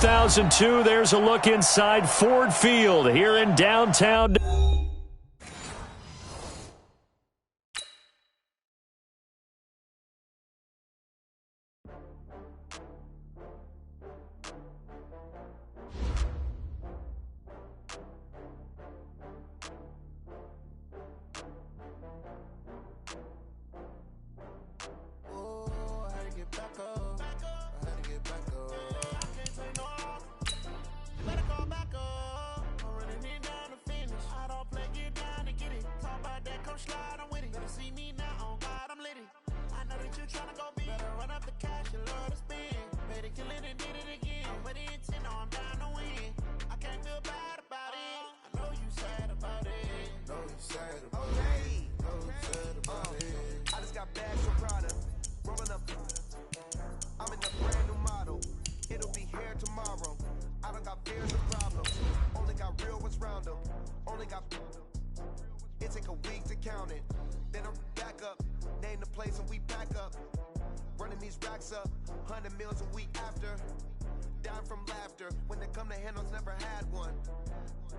2002. There's a look inside Ford Field here in downtown. It take a week to count it. Then I'm back up, name the place and we back up. Running these racks up, 100 meals a week after. Dying from laughter, when they come to handles, never had one.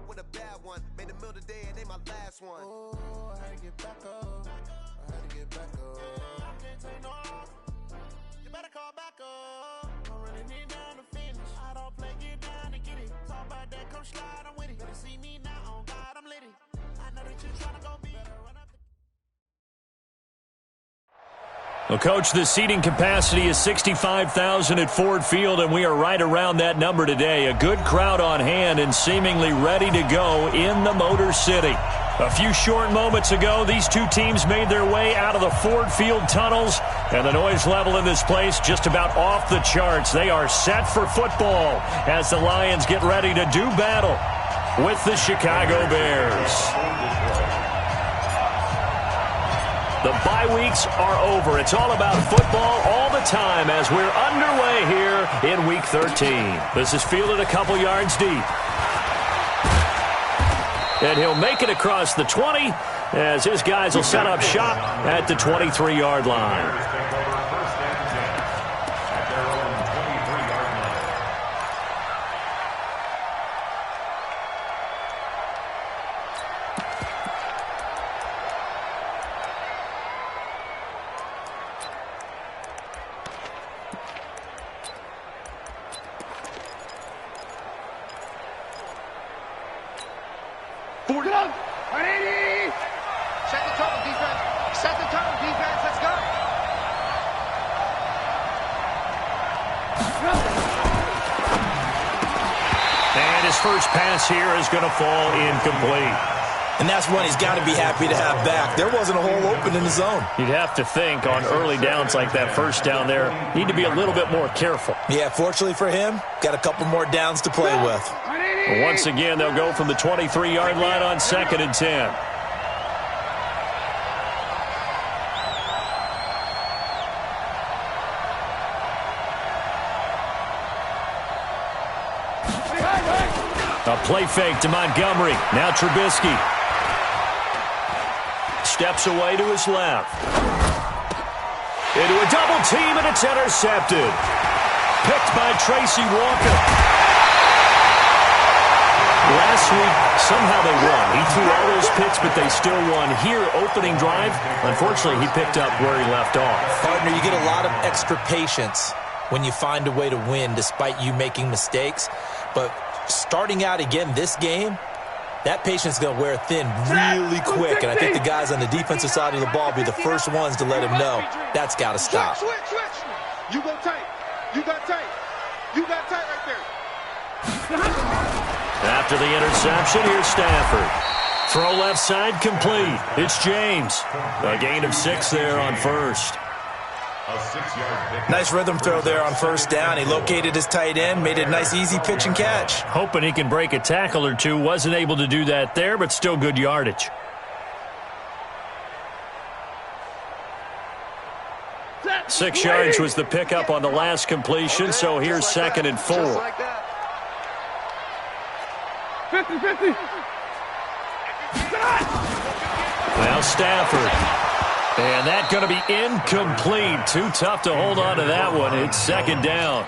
With a bad one, made a meal today and they my last one. Oh, I had to get back up, I had to get back up. I can't take no off, you better call back up. I'm running it down to finish, I don't play, get down and get it. Talk about that, come slide, I'm with it. Better see me now, on God, I'm litty. I know that you're trying to go be. Well, Coach, the seating capacity is 65,000 at Ford Field, and we are right around that number today. A good crowd on hand and seemingly ready to go in the Motor City. A few short moments ago, these two teams made their way out of the Ford Field tunnels, and the noise level in this place just about off the charts. They are set for football as the Lions get ready to do battle with the Chicago Bears. The bye weeks are over. It's all about football all the time as we're underway here in Week 13. This is fielded a couple yards deep. And he'll make it across the 20 as his guys will set up shop at the 23-yard line. First pass here is going to fall incomplete. And that's one he's got to be happy to have back. There wasn't a hole open in the zone. You'd have to think on early downs like that first down there, need to be a little bit more careful. Yeah, fortunately for him, got a couple more downs to play with. Well, once again, they'll go from the 23-yard line on 2nd and 10. A play fake to Montgomery. Now Trubisky. Steps away to his left. Into a double team, and it's intercepted. Picked by Tracy Walker. Last week, somehow they won. He threw all those picks, but they still won. Here, opening drive, unfortunately, he picked up where he left off. Partner, you get a lot of extra patience when you find a way to win despite you making mistakes. But starting out again this game, that patience is going to wear thin really quick. And I think the guys on the defensive side of the ball will be the first ones to let him know that's got to stop. Switch. You go tight. You got tight. You got tight right there. After the interception, here's Stafford. Throw left side complete. It's James. A gain of 6 there on first. Nice rhythm throw there on first down. He located his tight end, made it a nice easy pitch and catch. Hoping he can break a tackle or two. Wasn't able to do that there, but still good yardage. Six yards was the pickup on the last completion, so here's 2nd and 4. 50-50. Now Stafford. And that's going to be incomplete. Too tough to hold on to that one. It's second down.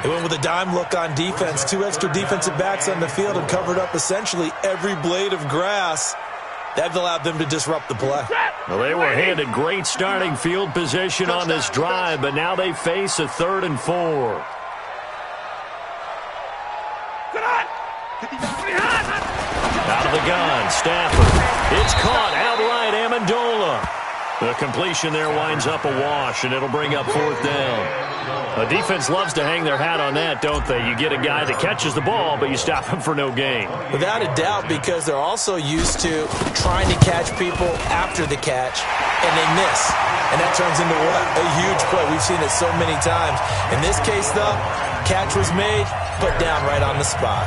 They went with a dime look on defense. 2 extra defensive backs on the field and covered up essentially every blade of grass. That allowed them to disrupt the play. Well, they were handed great starting field position on this drive, but now they face a 3rd and 4. Out of the gun, Stafford. It's caught outright, Amendola. The completion there winds up a wash, and it'll bring up 4th down. A defense loves to hang their hat on that, don't they? You get a guy that catches the ball, but you stop him for no gain. Without a doubt, because they're also used to trying to catch people after the catch, and they miss. And that turns into what? A huge play. We've seen it so many times. In this case, though, catch was made, put down right on the spot.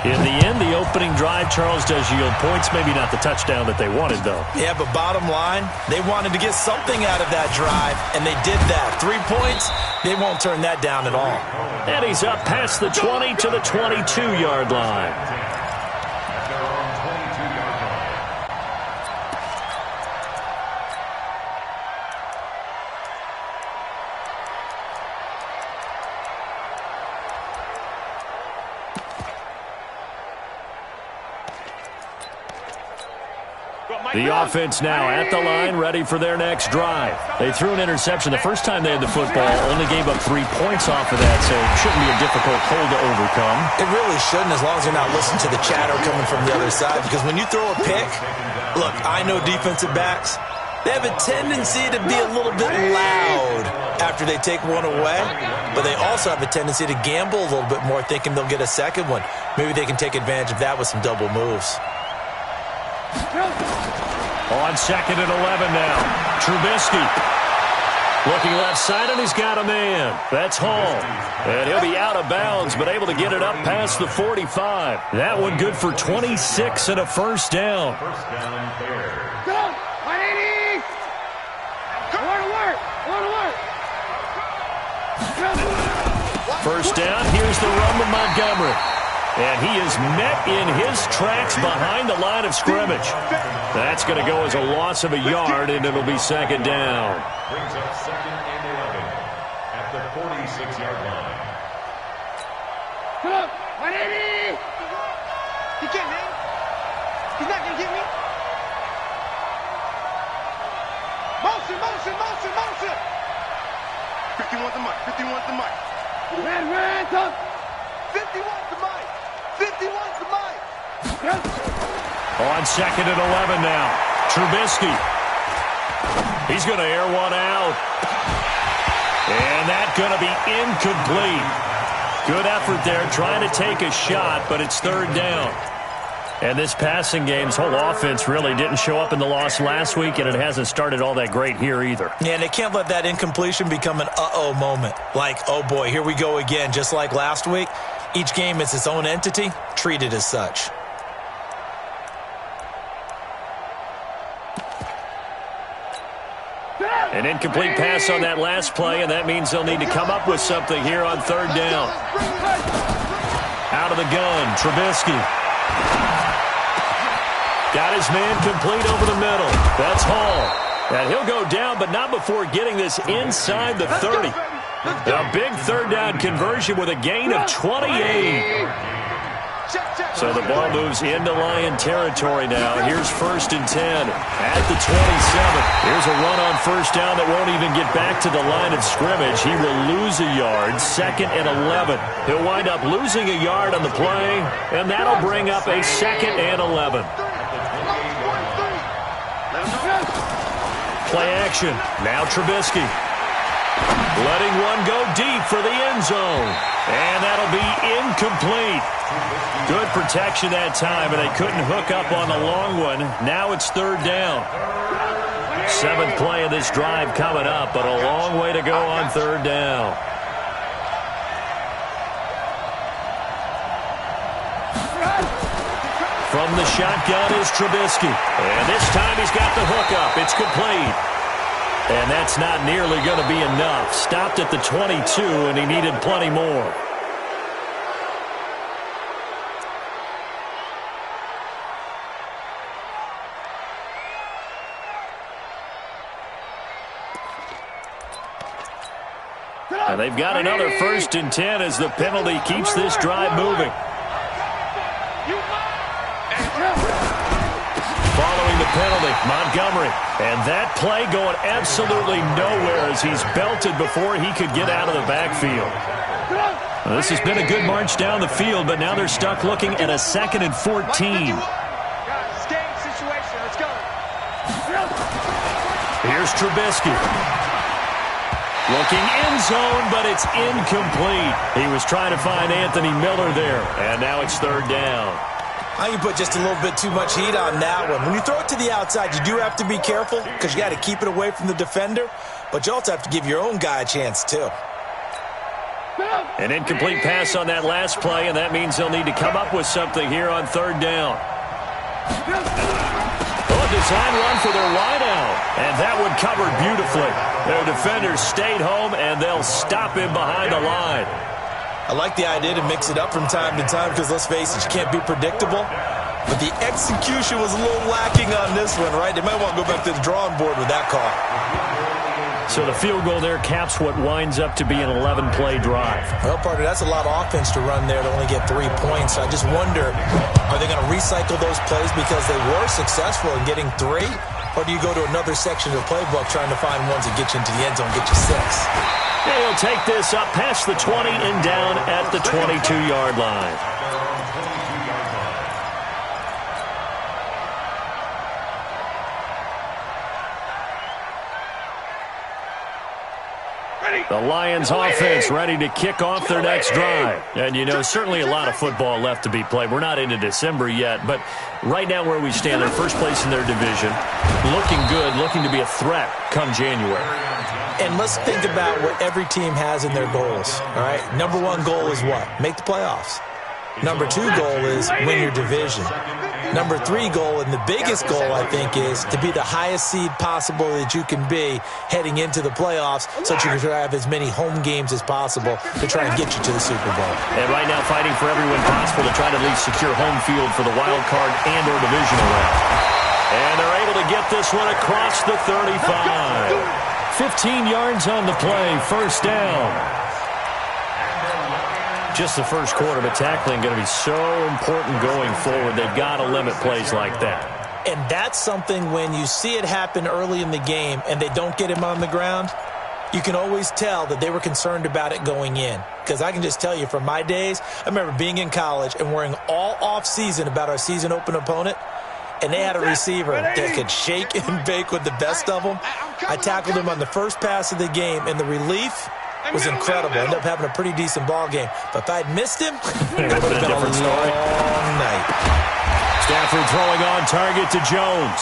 In the end, the opening drive, Charles, does yield points. Maybe not the touchdown that they wanted, though. Yeah, but bottom line, they wanted to get something out of that drive, and they did that. 3 points, they won't turn that down at all. And he's up past the 20 to the 22-yard line. The offense now at the line, ready for their next drive. They threw an interception the first time they had the football, only gave up 3 points off of that, so it shouldn't be a difficult hole to overcome. It really shouldn't, as long as you're not listening to the chatter coming from the other side, because when you throw a pick, look, I know defensive backs, they have a tendency to be a little bit loud after they take one away, but they also have a tendency to gamble a little bit more, thinking they'll get a second one. Maybe they can take advantage of that with some double moves. On 2nd and 11 now. Trubisky looking left side, and he's got a man. That's Hall. And he'll be out of bounds, but able to get it up past the 45. That one good for 26 and a first down. Go! 180! First down, here's the run to Montgomery. And he is met in his tracks behind the line of scrimmage. That's going to go as a loss of a yard, and it'll be second down. Brings up 2nd and 11 at the 46-yard line. Come on! 180! He can't, man. He's not going to get me. Motion, motion, motion, motion! 51's the mic. 51's the mic. Red, top. 51's the mic. 51's the mic. On 2nd and 11 now. Trubisky. He's going to air one out. And that's going to be incomplete. Good effort there trying to take a shot, but it's 3rd down. And this passing game's whole offense really didn't show up in the loss last week, and it hasn't started all that great here either. Yeah, and they can't let that incompletion become an uh-oh moment. Like, oh boy, here we go again, just like last week. Each game is its own entity, treated as such. An incomplete pass on that last play, and that means they'll need to come up with something here on 3rd down. Out of the gun, Trubisky. Got his man complete over the middle. That's Hall. And he'll go down, but not before getting this inside the 30. A big 3rd down conversion with a gain of 28. So the ball moves into Lion territory now. Here's 1st and 10 at the 27. Here's a run on 1st down that won't even get back to the line of scrimmage. He will lose a yard. 2nd and 11. He'll wind up losing a yard on the play, and that'll bring up a 2nd and 11. Play action. Now Trubisky. Letting one go deep for the end zone. And that'll be incomplete. Good protection that time, and they couldn't hook up on the long one. Now it's 3rd down. 7th play of this drive coming up, but a long way to go on 3rd down. From the shotgun is Trubisky. And this time he's got the hookup. It's complete. And that's not nearly going to be enough. Stopped at the 22, and he needed plenty more. And they've got another 1st and 10 as the penalty keeps this drive moving. Following the penalty, Montgomery. And that play going absolutely nowhere as he's belted before he could get out of the backfield. Well, this has been a good march down the field, but now they're stuck looking at a 2nd and 14. Here's Trubisky. Looking end zone, but it's incomplete. He was trying to find Anthony Miller there, and now it's 3rd down. I can put just a little bit too much heat on that one. When you throw it to the outside, you do have to be careful because you got to keep it away from the defender, but you also have to give your own guy a chance too. An incomplete pass on that last play, and that means they'll need to come up with something here on 3rd down. A design run for their wideout, and that one covered beautifully. Their defenders stayed home, and they'll stop him behind the line. I like the idea to mix it up from time to time because, let's face it, you can't be predictable. But the execution was a little lacking on this one, right? They might want to go back to the drawing board with that call. So the field goal there caps what winds up to be an 11-play drive. Well, partner, that's a lot of offense to run there to only get 3 points. I just wonder, are they going to recycle those plays because they were successful in getting 3? Or do you go to another section of the playbook trying to find ones that get you into the end zone, get you 6? Yeah, he'll take this up past the 20 and down at the 22-yard line. The Lions offense ready to kick off their next drive. And, you know, certainly a lot of football left to be played. We're not into December yet, but right now where we stand, they're first place in their division, looking good, looking to be a threat come January. And let's think about what every team has in their goals, all right? Number 1 goal is what? Make the playoffs. Number 2 goal is win your division. Number 3 goal, and the biggest goal, I think, is to be the highest seed possible that you can be heading into the playoffs so that you can have as many home games as possible to try and get you to the Super Bowl. And right now fighting for every win possible to try to at least secure home field for the wild card and or divisional round. And they're able to get this one across the 35. 15 yards on the play, 1st down. Just the first quarter, but tackling going to be so important going forward. They've got to limit plays like that. And that's something when you see it happen early in the game and they don't get him on the ground, you can always tell that they were concerned about it going in. Because I can just tell you from my days, I remember being in college and worrying all off-season about our season open opponent, and they had a receiver that could shake and bake with the best of them. I tackled him on the first pass of the game, and the relief was incredible. Ended up having a pretty decent ball game. But if I'd missed him, it would have been a different story. Long night. Stafford throwing on target to Jones.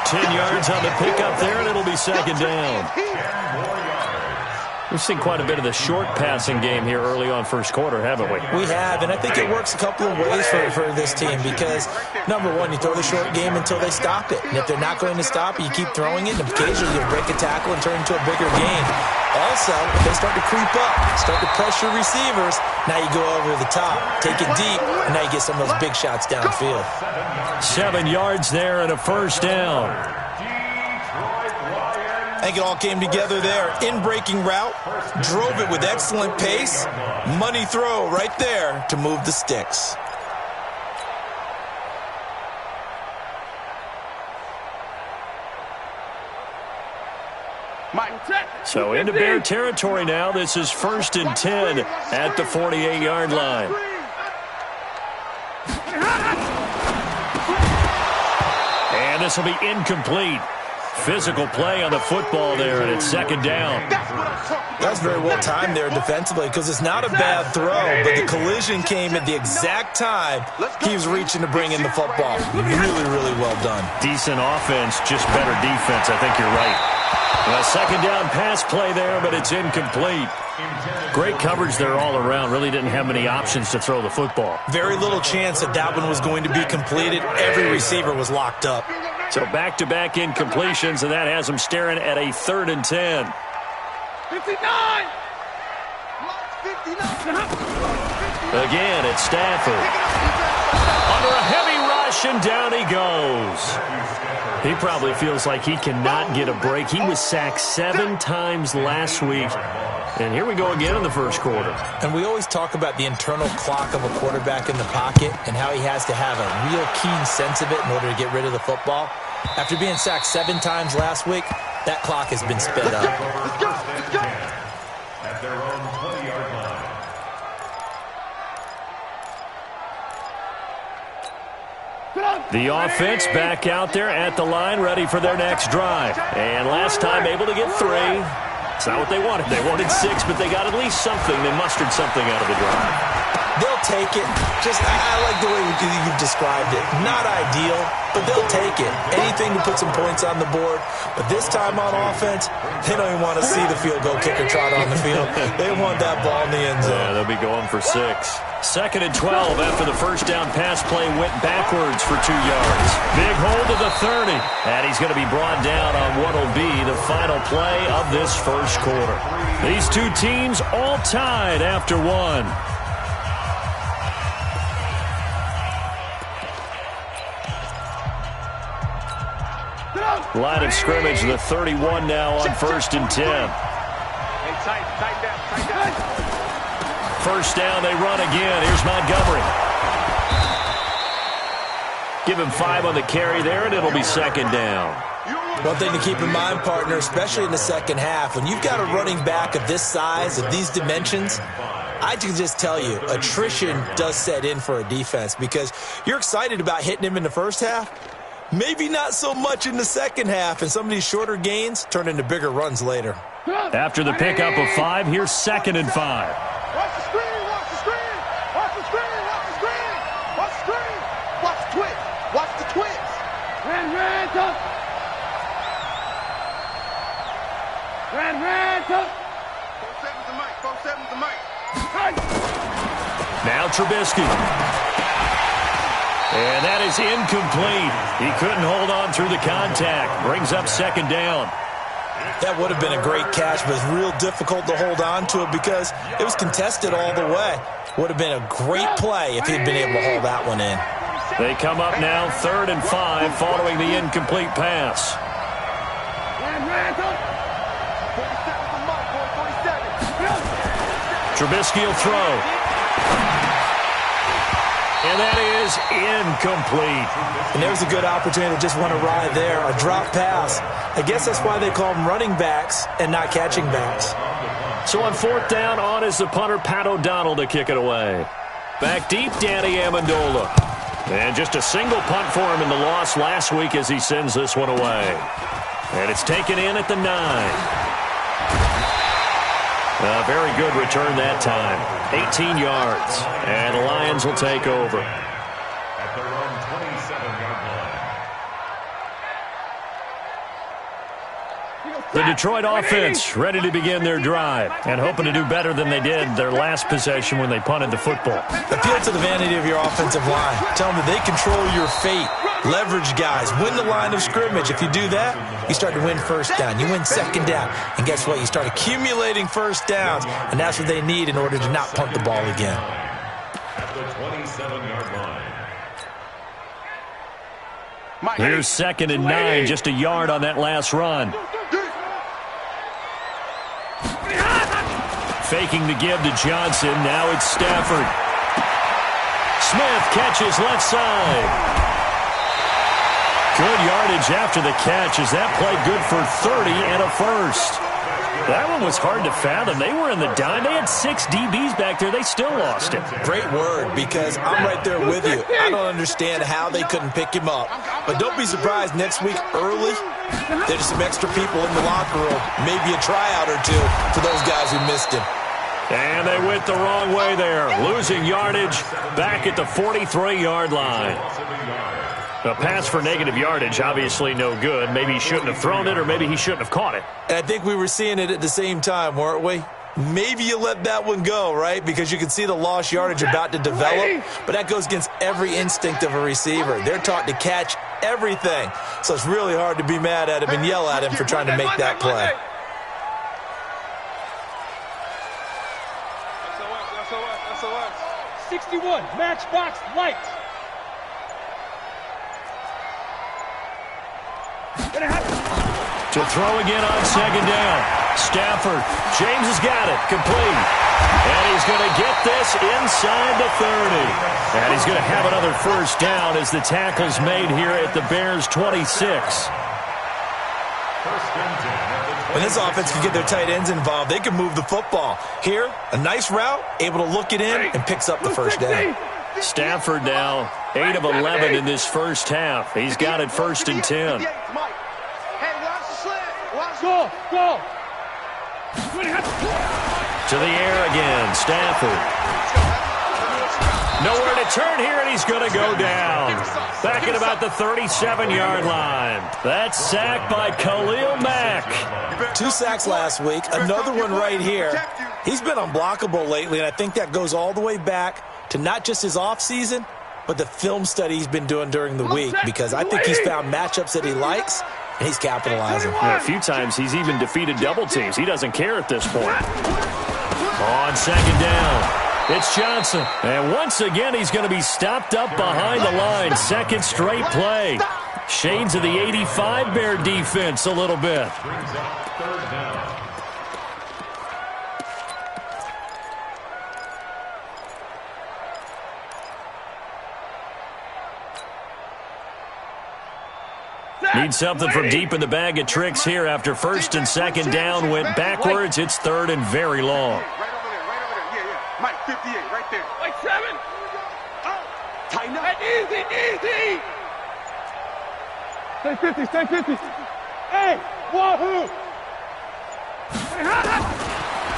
10 yards on the pickup there, and it'll be 2nd down. We've seen quite a bit of the short passing game here early on first quarter, haven't we? We have, and I think it works a couple of ways for this team because, number 1, you throw the short game until they stop it. And if they're not going to stop it, you keep throwing it, and occasionally you break a tackle and turn it into a bigger game. Also, if they start to creep up, start to pressure receivers, now you go over the top, take it deep, and now you get some of those big shots downfield. 7 yards there and a 1st down. I think it all came together there. In-breaking route, drove it with excellent pace. Money throw right there to move the sticks. So into Bear territory now. This is 1st and 10 at the 48-yard line. And this will be incomplete. Physical play on the football there, and it's 2nd down. That's very well timed there defensively because it's not a bad throw, but the collision came at the exact time he was reaching to bring in the football. Really, really well done. Decent offense, just better defense. I think you're right. A 2nd down pass play there, but it's incomplete. Great coverage there all around. Really didn't have many options to throw the football. Very little chance that that one was going to be completed. Every receiver was locked up. So back-to-back incompletions, and that has them staring at a 3rd and 10. 59! Again, it's Stafford. Under a heavy rush, and down he goes. He probably feels like he cannot get a break. He was sacked 7 times last week. And here we go again in the first quarter. And we always talk about the internal clock of a quarterback in the pocket and how he has to have a real keen sense of it in order to get rid of the football. After being sacked 7 times last week, that clock has been sped up. Let's go. Let's go. At their own 20-yard line. The offense back out there at the line, ready for their next drive. And last time able to get 3. It's not what they wanted. They wanted 6, but they got at least something. They mustered something out of the drive. They'll take it. I like the way you've described it. Not ideal, but they'll take it. Anything to put some points on the board. But this time on offense, they don't even want to see the field goal kicker trot on the field. They want that ball in the end zone. Yeah, they'll be going for 6. 2nd and 12 after the first down pass play went backwards for 2 yards. Big hole to the 30. And he's going to be brought down on what will be the final play of this first quarter. These two teams all tied after 1. Line of scrimmage, the 31 now on 1st and 10. Hey, tight down. First down, they run again. Here's Montgomery. Give him 5 on the carry there, and it'll be 2nd down. One thing to keep in mind, partner, especially in the second half, when you've got a running back of this size, of these dimensions, I can just tell you, attrition does set in for a defense because you're excited about hitting him in the first half. Maybe not so much in the second half, and some of these shorter gains turn into bigger runs later. After the pickup of 5, here's 2nd and 5. Watch the screen. Watch the screen. Watch the screen. Watch the screen. Watch the screen. Watch the twitch. Watch the twitch. Red, up. Red, up. 4-7's the mic. 4-7's the mic. Now Trubisky. And that is incomplete. He couldn't hold on through the contact. Brings up 2nd down. That would have been a great catch, but it's real difficult to hold on to it because it was contested all the way. Would have been a great play if he'd been able to hold that one in. They come up now 3rd and 5 following the incomplete pass. 47's the mic, boy. 47. Trubisky will throw. And that is incomplete. And there was a good opportunity to just want to ride there, a drop pass. I guess that's why they call them running backs and not catching backs. So on 4th down, on is the punter, Pat O'Donnell, to kick it away. Back deep, Danny Amendola. And just a single punt for him in the loss last week as he sends this one away. And it's taken in at the 9. A very good return that time. 18 yards. And the Lions will take over. At their own 27-yard line. The Detroit offense ready to begin their drive and hoping to do better than they did their last possession when they punted the football. Appeal to the vanity of your offensive line. Tell them that they control your fate. Leverage guys. Win the line of scrimmage. If you do that, you start to win first down. You win 2nd down. And guess what? You start accumulating first downs. And that's what they need in order to not punt the ball again. At the 27-yard line. Here's 2nd and 9, just a yard on that last run. Faking the give to Johnson. Now it's Stafford. Smith catches left side. Good yardage after the catch as that play good for 30 and a first. That one was hard to fathom. They were in the dime. They had 6 DBs back there. They still lost it. Great word, because I'm right there with you. I don't understand how they couldn't pick him up. But don't be surprised next week early, there's some extra people in the locker room. Maybe a tryout or two for those guys who missed him. And they went the wrong way there. Losing yardage back at the 43-yard line. A pass for negative yardage, obviously no good. Maybe he shouldn't have thrown it, or maybe he shouldn't have caught it. And I think we were seeing it at the same time, weren't we? Maybe you let that one go, right? Because you can see the lost yardage about to develop. But that goes against every instinct of a receiver. They're taught to catch everything. So it's really hard to be mad at him and yell at him for trying to make that play. 61, Matchbox Light. To throw again on 2nd down. Stafford. James has got it. Complete. And he's going to get this inside the 30. And he's going to have another first down as the tackle's made here at the Bears' 26. When this offense can get their tight ends involved, they can move the football. Here, a nice route, able to look it in, and picks up the first down. Stafford now 8 of 11 in this first half. He's got it 1st and 10. Go. To the air again, Stafford. Nowhere to turn here, and he's going to go down. Back at about the 37-yard line. That's sacked by Khalil Mack. 2 sacks last week, another one right here. He's been unblockable lately, and I think that goes all the way back to not just his offseason, but the film study he's been doing during the week, because I think he's found matchups that he likes, and he's capitalizing. Yeah, a few times he's even defeated double teams. He doesn't care at this point. On 2nd down. It's Johnson. And once again, he's going to be stopped up behind the line. 2nd straight play. Shades of the 85 Bear defense a little bit. Brings up 3rd down. Need something from deep in the bag of tricks here after 1st and 2nd down went backwards. It's 3rd and very long. Mike, 58, right there. Like 7. Tighten up. Easy. Stay 50. Hey, wahoo.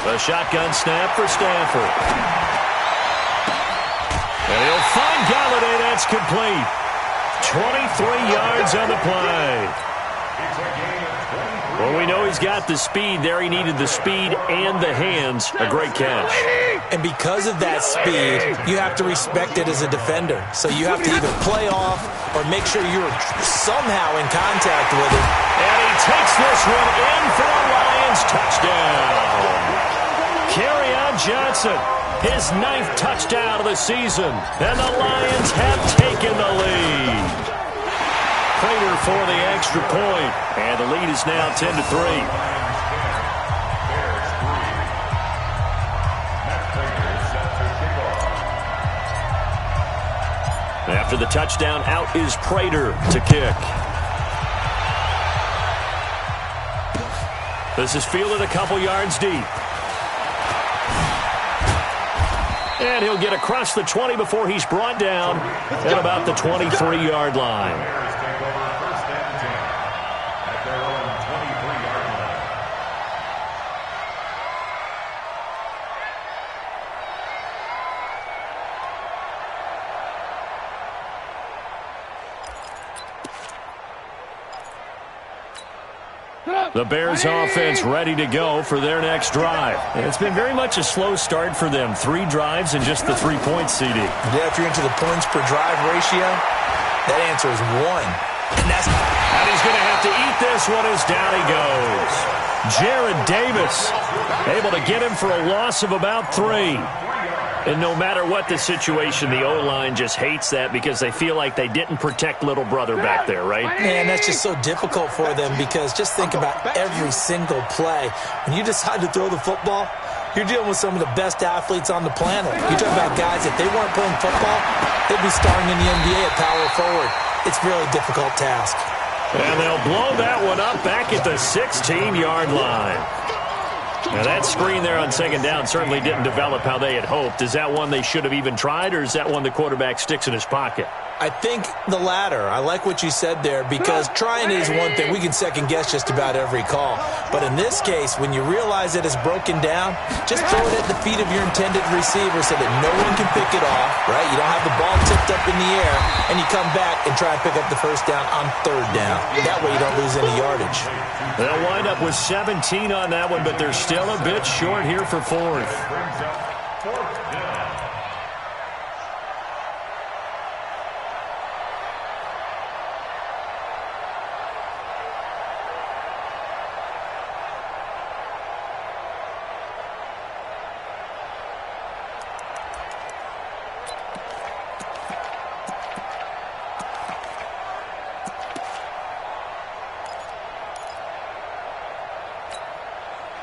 The shotgun snap for Stafford. And he'll find Galladay. That's complete. 23 yards on the play. Well, we know he's got the speed there. He needed the speed and the hands. A great catch. And because of that speed, you have to respect it as a defender. So you have to either play off or make sure you're somehow in contact with him. And he takes this one in for a Lions touchdown. Kerryon Johnson, his 9th touchdown of the season. And the Lions have taken the lead. Prater for the extra point. And the lead is now 10-3. After the touchdown, out is Prater to kick. This is fielded a couple yards deep. And he'll get across the 20 before he's brought down at about the 23-yard line. The Bears offense ready to go for their next drive. And it's been very much a slow start for them. 3 drives and just the 3-point CD. Yeah, if you're into the points per drive ratio, that answer is 1. And he's going to have to eat this one as down he goes. Jared Davis able to get him for a loss of about 3. And no matter what the situation, the O-line just hates that because they feel like they didn't protect little brother back there, right? Man, that's just so difficult for them because just think about every single play. When you decide to throw the football, you're dealing with some of the best athletes on the planet. You're talking about guys, if they weren't playing football, they'd be starring in the NBA at power forward. It's a really difficult task. And they'll blow that one up back at the 16-yard line. Now, that screen there on 2nd down certainly didn't develop how they had hoped. Is that one they should have even tried, or is that one the quarterback sticks in his pocket? I think the latter. I like what you said there because trying is one thing. We can second-guess just about every call. But in this case, when you realize that it's broken down, just throw it at the feet of your intended receiver so that no one can pick it off, right? You don't have the ball tipped up in the air, and you come back and try and pick up the first down on 3rd down. That way you don't lose any yardage. They'll wind up with 17 on that one, but they're still a bit short here for 4th.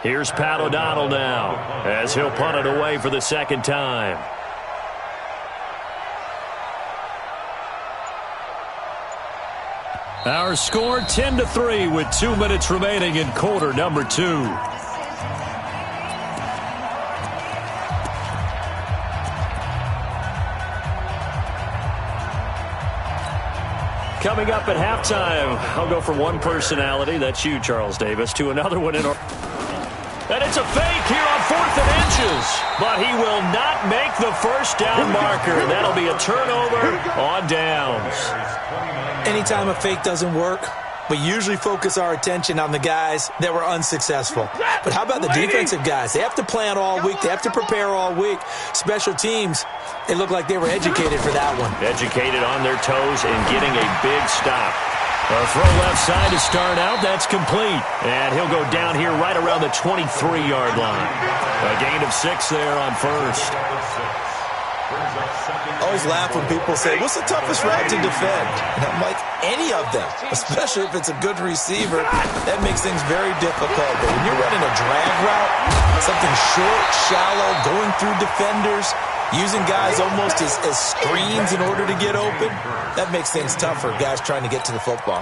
Here's Pat O'Donnell now as he'll punt it away for the second time. Our score 10-3 with 2 minutes remaining in quarter number 2. Coming up at halftime, I'll go from one personality, that's you, Charles Davis, to another one in our... And it's a fake here on 4th and inches. But he will not make the first down marker. That'll be a turnover on downs. Anytime a fake doesn't work, we usually focus our attention on the guys that were unsuccessful. But how about the defensive guys? They have to plan all week. They have to prepare all week. Special teams, they look like they were educated for that one. Educated on their toes and getting a big stop. A throw left side to start out. That's complete. And he'll go down here right around the 23-yard line. A gain of 6 there on first. I always laugh when people say, what's the toughest route to defend? And I'm like, any of them, especially if it's a good receiver. That makes things very difficult. But when you're running a drag route, something short, shallow, going through defenders, using guys almost as screens in order to get open, that makes things tough for guys trying to get to the football.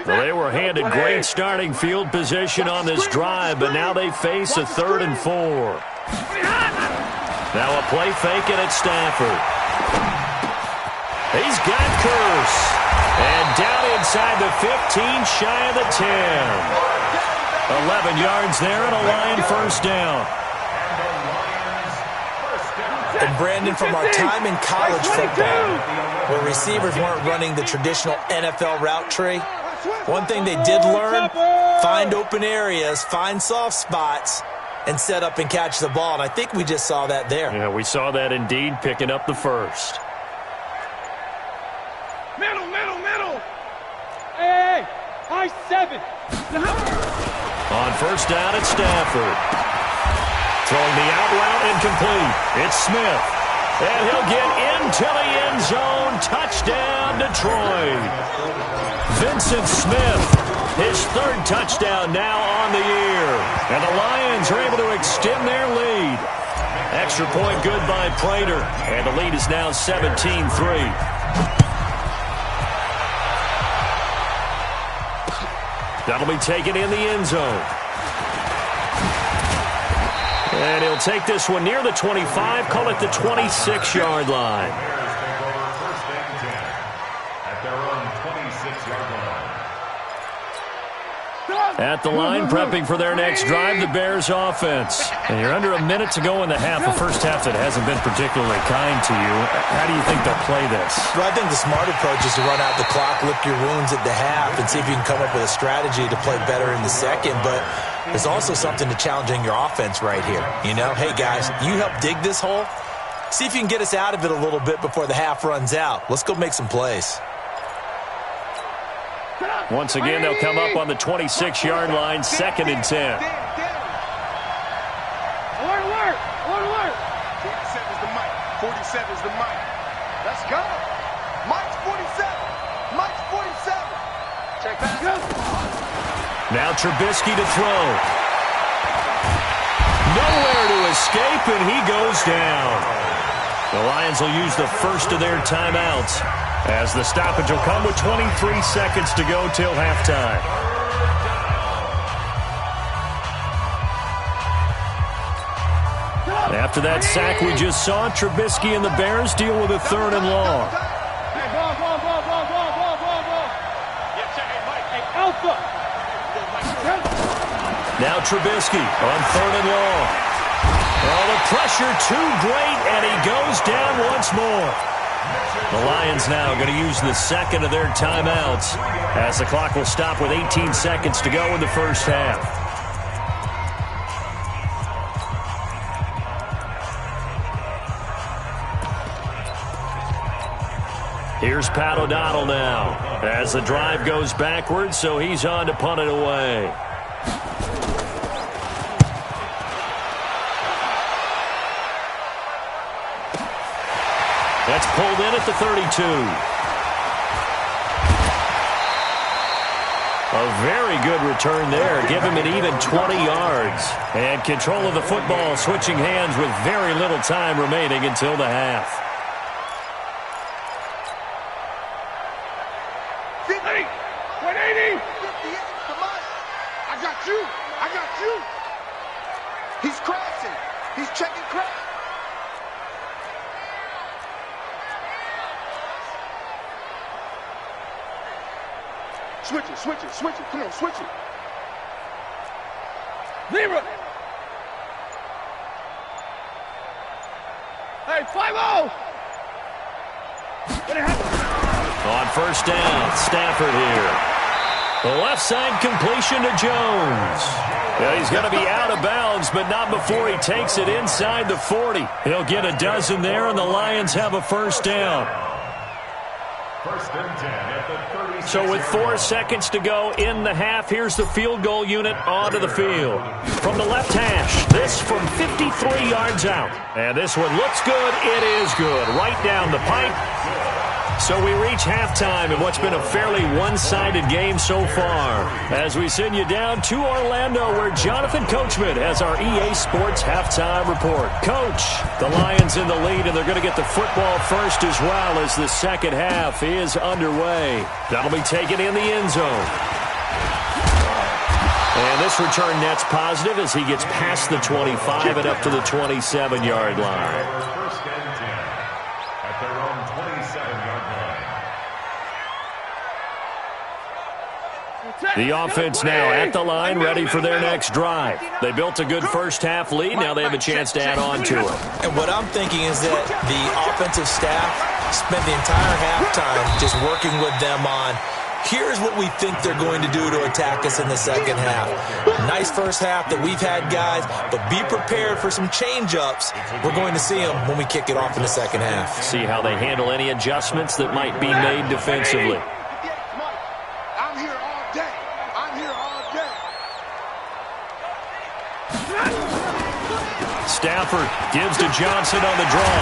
Well, they were handed great starting field position on this drive, but now they face a 3rd and 4. Now a play fake and it's Stafford. He's got Curse. And down inside the 15, shy of the 10. 11 yards there and a Lion first down. And Brandon, from our time in college football, where receivers weren't running the traditional NFL route tree, one thing they did learn, find open areas, find soft spots, and set up and catch the ball. And I think we just saw that there. Yeah, we saw that indeed, picking up the first. Middle. Hey, high 7. On first down, it's Stafford. Throwing the out route incomplete. It's Smith. And he'll get into the end zone. Touchdown, Detroit. Vincent Smith, his 3rd touchdown now on the year. And the Lions are able to extend their lead. Extra point good by Prater. And the lead is now 17-3. That'll be taken in the end zone. And he'll take this one near the 25, call it the 26-yard line. At the line, prepping for their next drive, the Bears offense. And you're under a minute to go in the half, a first half that hasn't been particularly kind to you. How do you think they'll play this? Well, I think the smart approach is to run out the clock, lick your wounds at the half, and see if you can come up with a strategy to play better in the second. But there's also something to challenging your offense right here. You know, hey, guys, you help dig this hole. See if you can get us out of it a little bit before the half runs out. Let's go make some plays. Once again, they'll come up on the 26-yard line, 2nd and 10. Alert! 47's the mic. 47's the mic. Let's go. Mike's 47. Mike's 47. Check back. Now Trubisky to throw. Nowhere to escape, and he goes down. The Lions will use the first of their timeouts, as the stoppage will come with 23 seconds to go till halftime. After that sack we just saw, Trubisky and the Bears deal with a 3rd and long. Hey, ball. Alpha. Now Trubisky on 3rd and long. Oh, the pressure too great, and he goes down once more. The Lions now going to use the 2nd of their timeouts, as the clock will stop with 18 seconds to go in the first half. Here's Pat O'Donnell now, as the drive goes backwards, so he's on to punt it away. That's pulled in at the 32. A very good return there. Give him an even 20 yards. And control of the football, switching hands with very little time remaining until the half. 180. 180. 58. Come on. I got you. I got you. He's crashing. He's checking crash. Switch it, switch it, switch it. Come on, switch it. Libra. Hey, 5-0. What happened? On first down, Stafford here. The left side completion to Jones. Yeah, he's going to be out of bounds, but not before he takes it inside the 40. He'll get a dozen there, and the Lions have a first down. First and 10 at the 36. So with 4 seconds to go in the half, here's the field goal unit onto the field. From the left hash, this from 53 yards out. And this one looks good. It is good. Right down the pipe. So we reach halftime in what's been a fairly one-sided game so far. As we send you down to Orlando, where Jonathan Coachman has our EA Sports halftime report. Coach, the Lions in the lead, and they're going to get the football first as well as the second half is underway. That'll be taken in the end zone. And this return net's positive as he gets past the 25 and up to the 27-yard line. First and 10 at their own 27-yard line. The offense now at the line, ready for their next drive. They built a good first-half lead. Now they have a chance to add on to it. And what I'm thinking is that the offensive staff spent the entire halftime just working with them on, here's what we think they're going to do to attack us in the second half. Nice first half that we've had, guys, but be prepared for some change-ups. We're going to see them when we kick it off in the second half. See how they handle any adjustments that might be made defensively. I'm here all day. I'm here all day. Stafford gives to Johnson on the draw.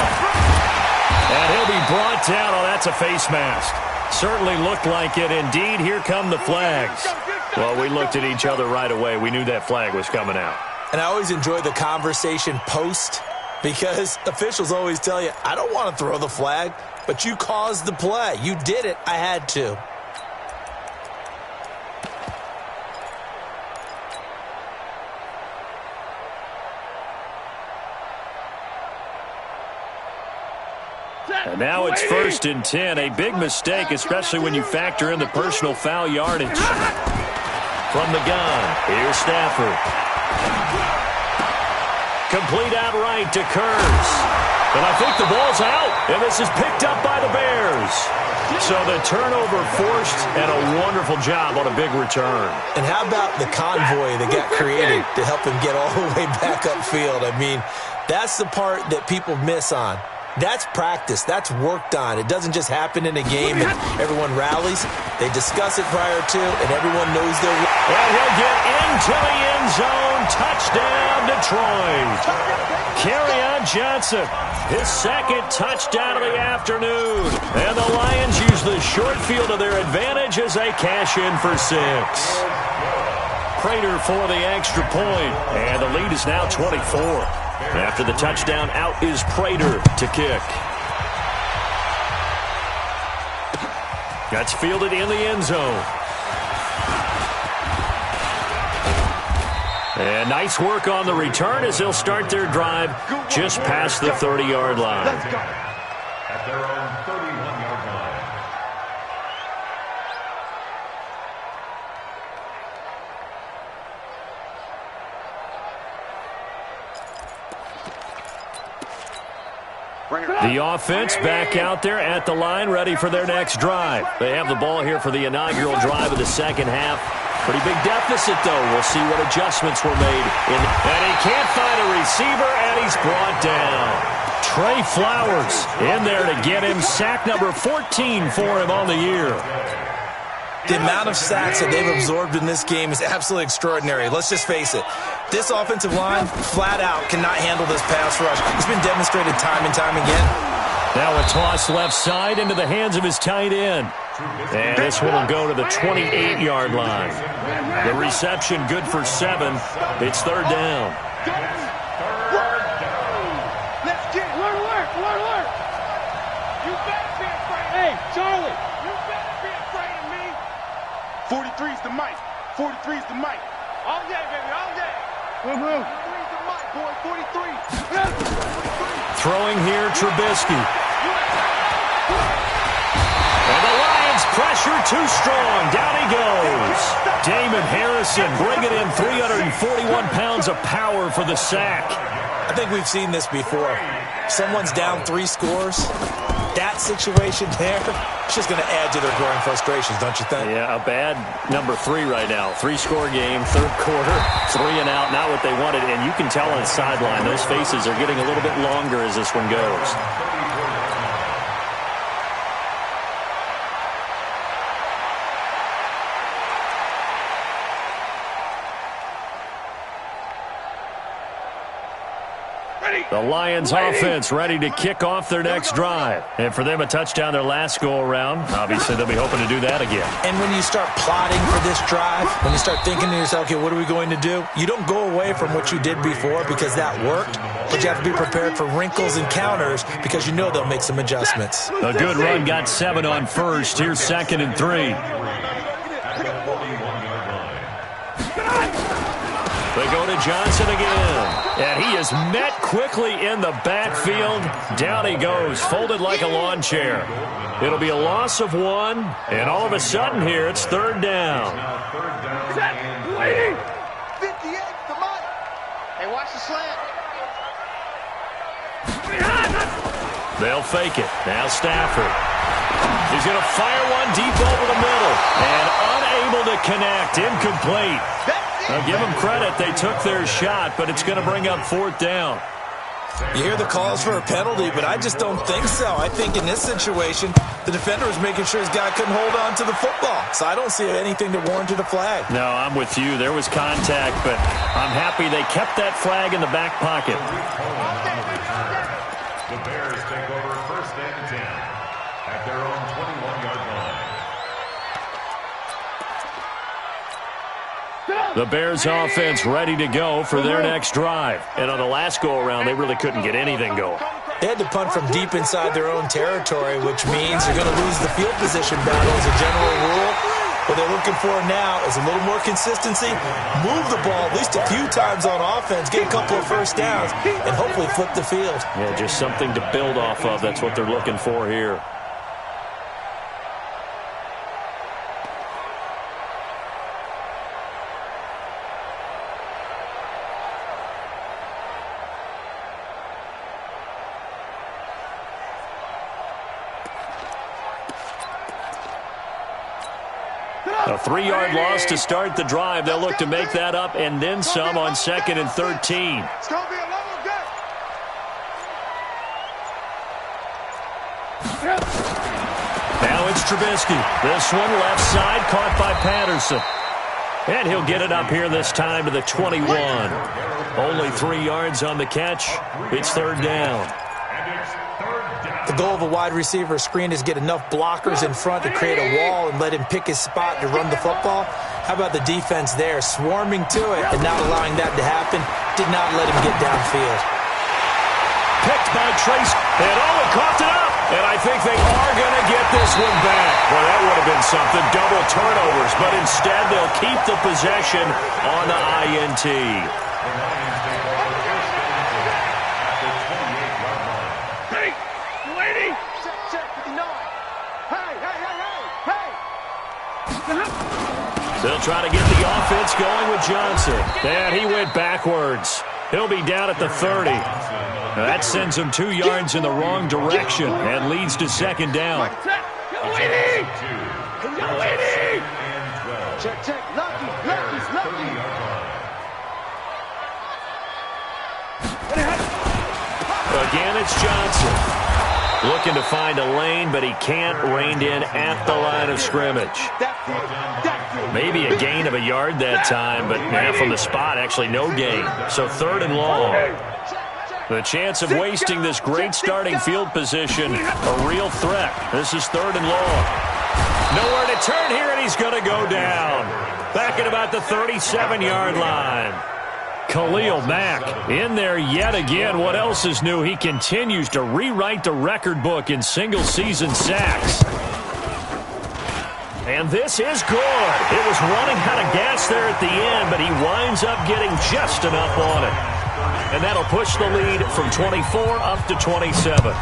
And he'll be brought down. Oh, that's a face mask. Certainly looked like it. Indeed, here come the flags. Well, we looked at each other right away. We knew that flag was coming out. And I always enjoy the conversation post because officials always tell you, I don't want to throw the flag, but you caused the play. You did it. I had to. And now it's first and 10. A big mistake, especially when you factor in the personal foul yardage. From the gun, here's Stafford. Complete outright to Kurz. And I think the ball's out. And this is picked up by the Bears. So the turnover forced, and a wonderful job on a big return. And how about the convoy that got created to help him get all the way back upfield? I mean, that's the part that people miss on. That's practice. That's worked on. It doesn't just happen in a game and everyone rallies. They discuss it prior to, and everyone knows their role. And he'll get into the end zone. Touchdown, Detroit. Kerryon Johnson, his second touchdown of the afternoon. And the Lions use the short field to their advantage as they cash in for 6. Prater for the extra point. And the lead is now 24. After the touchdown, out is Prater to kick. That's fielded in the end zone. And nice work on the return as they'll start their drive just past the 30-yard line. At their own 31-yard line. The offense back out there at the line, ready for their next drive. They have the ball here for the inaugural drive of the second half. Pretty big deficit, though. We'll see what adjustments were made. And he can't find a receiver, and he's brought down. Trey Flowers in there to get him. Sack number 14 for him on the year. The amount of sacks that they've absorbed in this game is absolutely extraordinary. Let's just face it. This offensive line, flat out, cannot handle this pass rush. It's been demonstrated time and time again. Now a toss left side into the hands of his tight end. And this one will go to the 28-yard line. The reception good for 7. It's third down. Let's get it. Alert. You better be afraid. Hey, Charlie. You better be afraid of me. 43's the mic. 43's the mic. All day, baby, all day. 43's the mic, boy. 43. Throwing here, Trubisky. And the Lions pressure too strong. Down he goes. Damon Harrison bringing in 341 pounds of power for the sack. I think we've seen this before. Someone's down 3 scores. That situation there, it's just going to add to their growing frustrations, don't you think? Yeah, a bad number 3 right now. 3-score game, third quarter, 3 and out, not what they wanted. And you can tell on the sideline, those faces are getting a little bit longer as this one goes. The Lions offense ready to kick off their next drive. And for them, a touchdown their last go-around. Obviously, they'll be hoping to do that again. And when you start plotting for this drive, when you start thinking to yourself, okay, what are we going to do? You don't go away from what you did before because that worked, but you have to be prepared for wrinkles and counters because you know they'll make some adjustments. A good run got 7 on first. Here's 2nd and 3. They go to Johnson again. And he is met quickly in the backfield. Down he goes, folded like a lawn chair. It'll be a loss of 1. And all of a sudden here, it's third down. 58, the mic. Hey, watch the slant. They'll fake it. Now Stafford. He's going to fire one deep over the middle. And unable to connect. Incomplete. Now give them credit. They took their shot, but it's going to bring up 4th down. You hear the calls for a penalty, but I just don't think so. I think in this situation, the defender was making sure his guy couldn't hold on to the football. So I don't see anything that warranted a flag. No, I'm with you. There was contact, but I'm happy they kept that flag in the back pocket. The Bears take over 1st and 10 at their own 21-yard line. The Bears offense ready to go for their next drive. And on the last go-around, they really couldn't get anything going. They had to punt from deep inside their own territory, which means you're going to lose the field position battle as a general rule. What they're looking for now is a little more consistency, move the ball at least a few times on offense, get a couple of first downs, and hopefully flip the field. Yeah, just something to build off of. That's what they're looking for here. A 3-yard loss to start the drive. They'll look to make that up and then some on 2nd and 13. It's going to be a long day. Now it's Trubisky. This one left side caught by Patterson. And he'll get it up here this time to the 21. Only 3 yards on the catch. It's third down. The goal of a wide receiver screen is get enough blockers in front to create a wall and let him pick his spot to run the football. How about the defense there, swarming to it and not allowing that to happen? Did not let him get downfield. Picked by Trace, and he coughed it up. And I think they are going to get this one back. Well, that would have been something, double turnovers, but instead they'll keep the possession on the INT. They'll try to get the offense going with Johnson. And he went backwards. He'll be down at the 30. Now that sends him 2 yards in the wrong direction and leads to second down. Check. Lucky. Again, it's Johnson. Looking to find a lane, but he can't. Reined in at the line of scrimmage. Maybe a gain of a yard that time, but from the spot, actually no gain. So third and long. The chance of wasting this great starting field position, a real threat. This is third and long. Nowhere to turn here, and he's going to go down. Back at about the 37-yard line. Khalil Mack in there yet again. What else is new? He continues to rewrite the record book in single-season sacks. And this is good. It was running out of gas there at the end, but he winds up getting just enough on it. And that'll push the lead from 24 up to 27.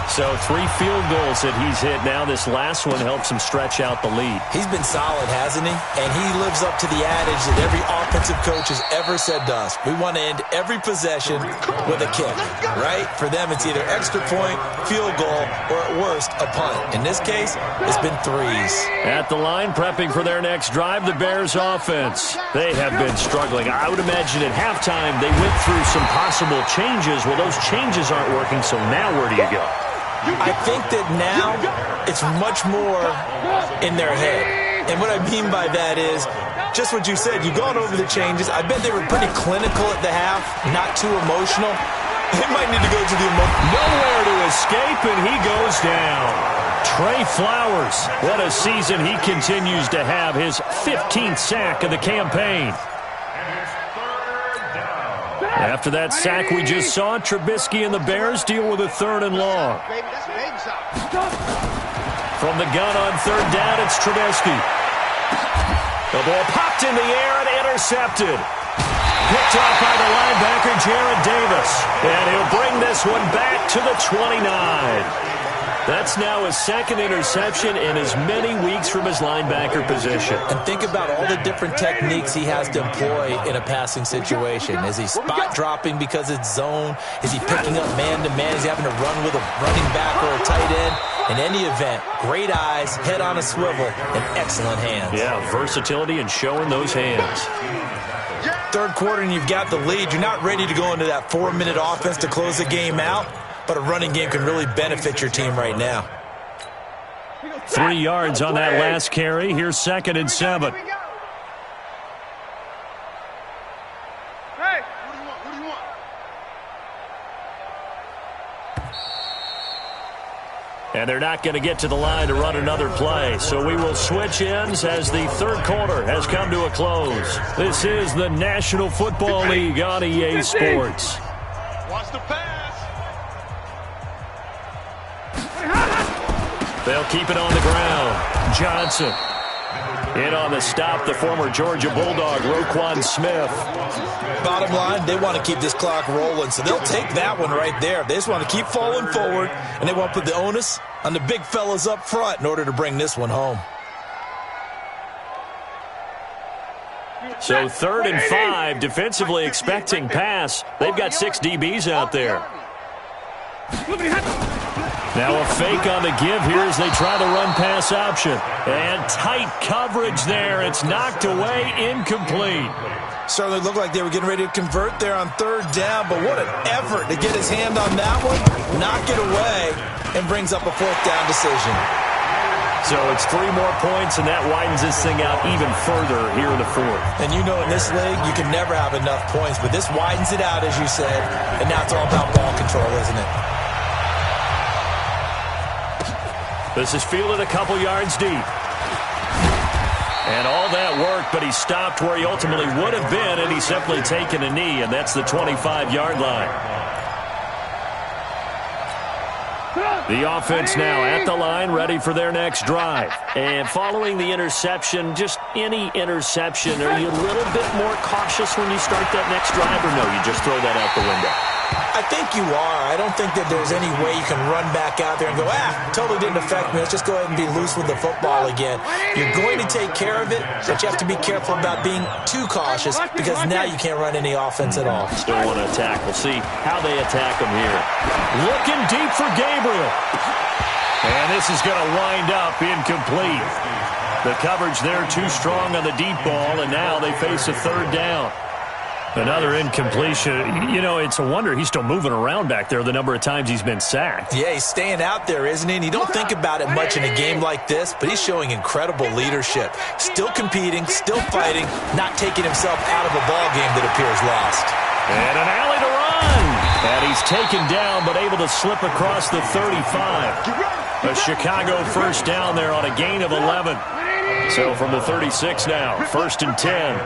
So 3 field goals that he's hit now. This last one helps him stretch out the lead. He's been solid, hasn't he? And he lives up to the adage that every offensive coach has ever said to us. We want to end every possession with a kick, right? For them, it's either extra point, field goal, or at worst, a punt. In this case, it's been 3s. At the line, prepping for their next drive, the Bears offense. They have been struggling. I would imagine at halftime they went through some possible changes. Well, those changes aren't working, so now where do you go? I think that now it's much more in their head. And what I mean by that is just what you said. You've gone over the changes. I bet they were pretty clinical at the half, not too emotional. They might need to go to the nowhere to escape, and he goes down. Trey Flowers, what a season he continues to have. His 15th sack of the campaign. After that sack we just saw, Trubisky and the Bears deal with a 3rd and long. From the gun on 3rd down, it's Trubisky. The ball popped in the air and intercepted. Picked off by the linebacker, Jarrad Davis. And he'll bring this one back to the 29. That's now his 2nd interception in as many weeks from his linebacker position. And think about all the different techniques he has to employ in a passing situation. Is he spot dropping because it's zone? Is he picking up man-to-man? Is he having to run with a running back or a tight end? In any event, great eyes, head on a swivel, and excellent hands. Yeah, versatility and showing those hands. 3rd quarter and you've got the lead. You're not ready to go into that 4-minute offense to close the game out. But a running game can really benefit your team right now. 3 yards on that last carry. Here's 2nd and 7. Hey, what do you want? And they're not going to get to the line to run another play. So we will switch ends as the 3rd quarter has come to a close. This is the National Football League on EA Sports. Watch the pass. They'll keep it on the ground. Johnson. In on the stop, the former Georgia Bulldog, Roquan Smith. Bottom line, they want to keep this clock rolling, so they'll take that one right there. They just want to keep falling forward, and they want to put the onus on the big fellas up front in order to bring this one home. So 3rd and 5, defensively expecting pass. They've got 6 DBs out there. Now a fake on the give here as they try the run-pass option. And tight coverage there. It's knocked away, incomplete. Certainly looked like they were getting ready to convert there on 3rd down, but what an effort to get his hand on that one, knock it away, and brings up a 4th down decision. So it's 3 more points, and that widens this thing out even further here in the 4th. And you know in this league, you can never have enough points, but this widens it out, as you said, and now it's all about ball control, isn't it? This is fielded a couple yards deep. And all that worked, but he stopped where he ultimately would have been, and he's simply taken a knee, and that's the 25-yard line. The offense now at the line, ready for their next drive. And following the interception, just any interception, are you a little bit more cautious when you start that next drive, or no, you just throw that out the window? I think you are. I don't think that there's any way you can run back out there and go, totally didn't affect me. Let's just go ahead and be loose with the football again. You're going to take care of it, but you have to be careful about being too cautious because now you can't run any offense at all. Still want to attack. We'll see how they attack them here. Looking deep for Gabriel. And this is going to wind up incomplete. The coverage there too strong on the deep ball, and now they face a 3rd down. Another incompletion. You know, it's a wonder he's still moving around back there the number of times he's been sacked. Yeah, he's staying out there, isn't he? And you don't think about it much in a game like this, but he's showing incredible leadership. Still competing, still fighting, not taking himself out of a ball game that appears lost. And an alley to run. And he's taken down, but able to slip across the 35. A Chicago first down there on a gain of 11. So from the 36 now, 1st and 10.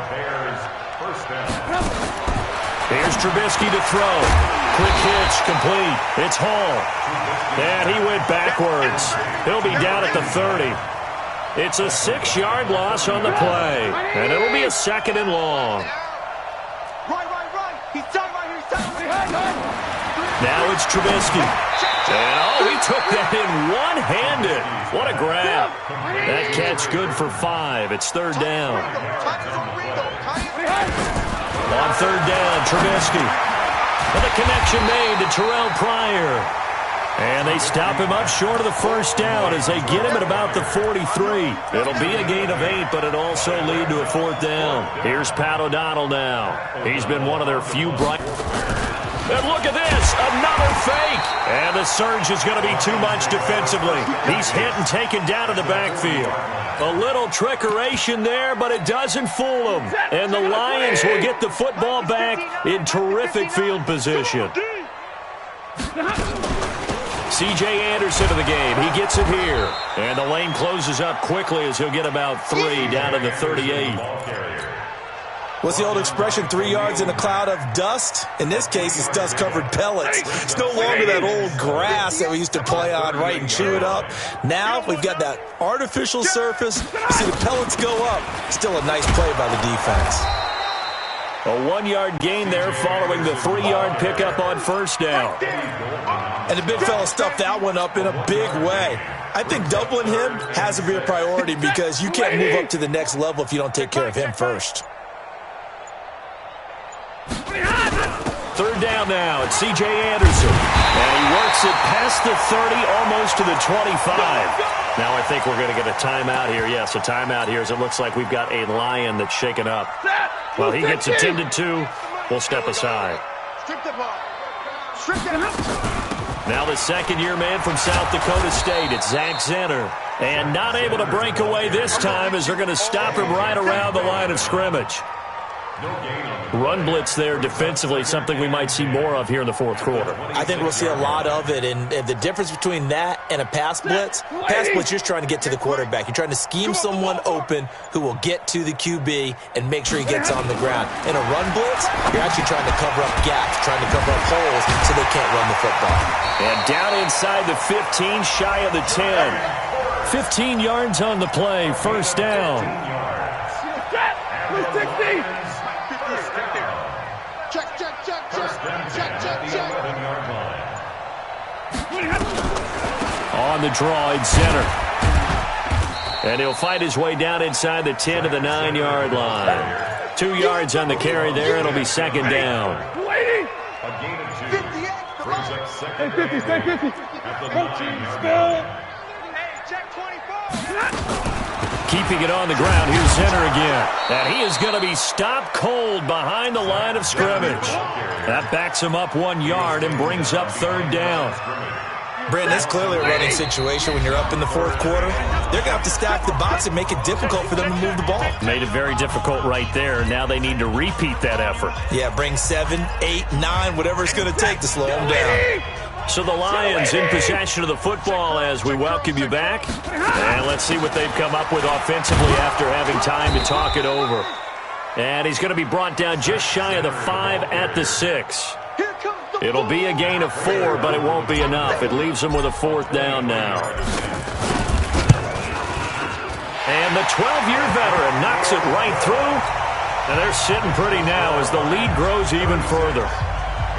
Here's Trubisky to throw. Quick hitch, complete. It's Hall. And he went backwards. He'll be down at the 30. It's a 6-yard loss on the play. And it'll be a 2nd and long. Right. He's tight right here. He's tight right here. Now it's Trubisky. And, he took that in one-handed. What a grab. That catch good for 5. It's 3rd down. On 3rd down, Trubisky. And the connection made to Terrell Pryor. And they stop him up short of the 1st down as they get him at about the 43. It'll be a gain of 8, but it'll also lead to a 4th down. Here's Pat O'Donnell now. He's been one of their few bright... And look at this, another fake. And the surge is going to be too much defensively. He's hit and taken down to the backfield. A little trickeration there, but it doesn't fool them. And the Lions will get the football back in terrific field position. C.J. Anderson in the game. He gets it here. And the lane closes up quickly as he'll get about 3 down to the 38. What's the old expression, 3 yards in a cloud of dust? In this case, it's dust-covered pellets. It's no longer that old grass that we used to play on, right, and chew it up. Now we've got that artificial surface. You see the pellets go up. Still a nice play by the defense. A 1-yard gain there following the 3-yard pickup on 1st down. And the big fella stuffed that one up in a big way. I think doubling him has to be a priority because you can't move up to the next level if you don't take care of him first. 3rd down now. It's C.J. Anderson. And he works it past the 30, almost to the 25. Now I think we're going to get a timeout here. Yes, a timeout here as it looks like we've got a Lion that's shaken up. Well, he gets attended to. We'll step aside. Now the 2nd-year man from South Dakota State. It's Zach Zenner. And not able to break away this time as they're going to stop him right around the line of scrimmage. Run blitz there defensively, something we might see more of here in the 4th quarter. I think we'll see a lot of it, and the difference between that and a pass blitz, you're just trying to get to the quarterback. You're trying to scheme someone open who will get to the QB and make sure he gets on the ground. In a run blitz, you're actually trying to cover up gaps, trying to cover up holes so they can't run the football. And down inside the 15, shy of the 10. 15 yards on the play, 1st down. On the draw, it's Zenner. And he'll fight his way down inside the 10 to the 9-yard line. 2 yards on the carry there. It'll be 2nd down. A gain of 2. Brings up 2nd. Stay 50, stay 50. Coaching still. Check 24. Keeping it on the ground, here's Zenner again. And he is going to be stopped cold behind the line of scrimmage. That backs him up 1 yard and brings up 3rd down. Brandon, it's clearly a running situation when you're up in the 4th quarter. They're going to have to stack the box and make it difficult for them to move the ball. Made it very difficult right there. Now they need to repeat that effort. Yeah, bring 7, 8, 9, whatever it's going to take to slow them down. So the Lions in possession of the football as we welcome you back. And let's see what they've come up with offensively after having time to talk it over. And he's going to be brought down just shy of the 5 at the 6. It'll be a gain of 4, but it won't be enough. It leaves them with a 4th down now. And the 12-year veteran knocks it right through. And they're sitting pretty now as the lead grows even further.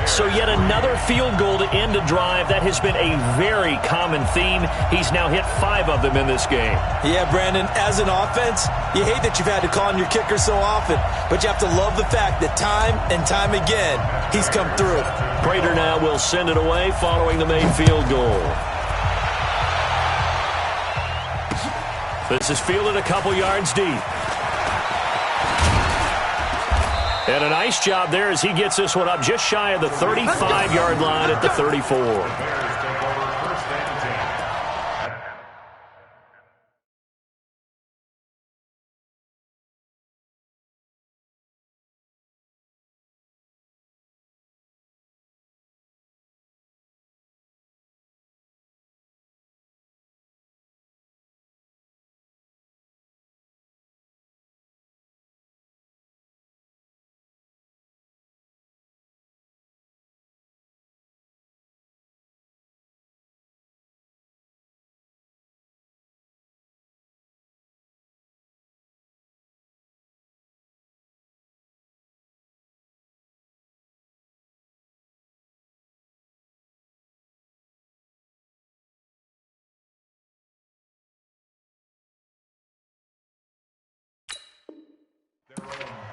So yet another field goal to end a drive. That has been a very common theme. He's now hit 5 of them in this game. Yeah, Brandon, as an offense, you hate that you've had to call on your kicker so often, but you have to love the fact that time and time again, he's come through. Prater now will send it away following the made field goal. This is fielded a couple yards deep. And a nice job there as he gets this one up just shy of the 35-yard line at the 34.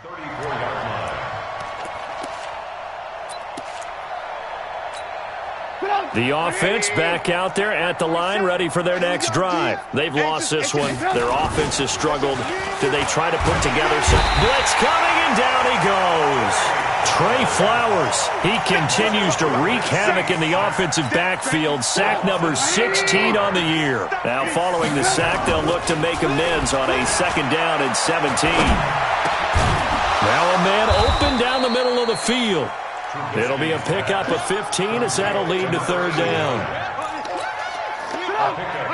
34-yard line. The offense back out there at the line, ready for their next drive. They've lost this one. Their offense has struggled. Do they try to put together some blitz coming, and down he goes. Trey Flowers, he continues to wreak havoc in the offensive backfield. Sack number 16 on the year. Now following the sack, they'll look to make amends on a second down and 17. Now a man open down the middle of the field. It'll be a pickup of 15 as that'll lead to third down.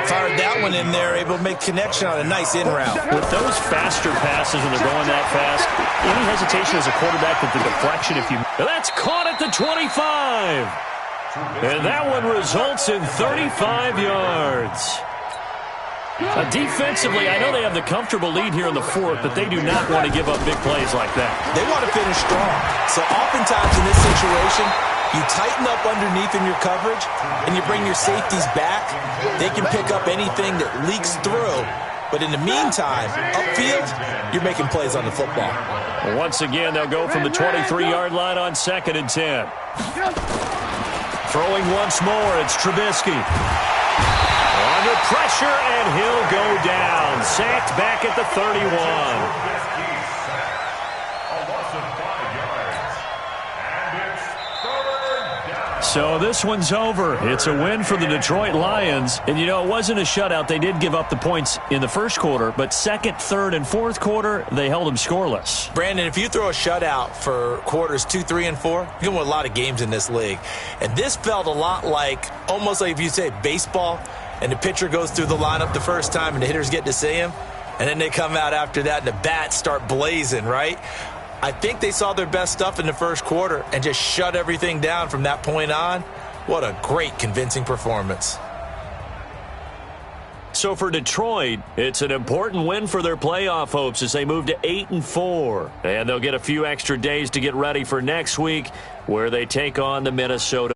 Fired that one in there, able to make connection on a nice in route. With those faster passes when they're going that fast, any hesitation as a quarterback with the deflection, that's caught at the 25. And that one results in 35 yards. Defensively, I know they have the comfortable lead here in the fourth, but they do not want to give up big plays like that. They want to finish strong. So oftentimes in this situation, you tighten up underneath in your coverage, and you bring your safeties back. They can pick up anything that leaks through. But in the meantime, upfield, you're making plays on the football. Once again, they'll go from the 23-yard line on 2nd and 10. Throwing once more, it's Trubisky. Under pressure, and he'll go down. Sacked back at the 31. So this one's over. It's a win for the Detroit Lions. And, you know, it wasn't a shutout. They did give up the points in the first quarter, but second, third, and fourth quarter, they held them scoreless. Brandon, if you throw a shutout for quarters 2, 3, and 4, you're going to win a lot of games in this league. And this felt a lot like, almost like if you say baseball, and the pitcher goes through the lineup the first time and the hitters get to see him, and then they come out after that and the bats start blazing, right? I think they saw their best stuff in the first quarter and just shut everything down from that point on. What a great, convincing performance. So for Detroit, it's an important win for their playoff hopes as they move to 8-4. And they'll get a few extra days to get ready for next week, where they take on the Minnesota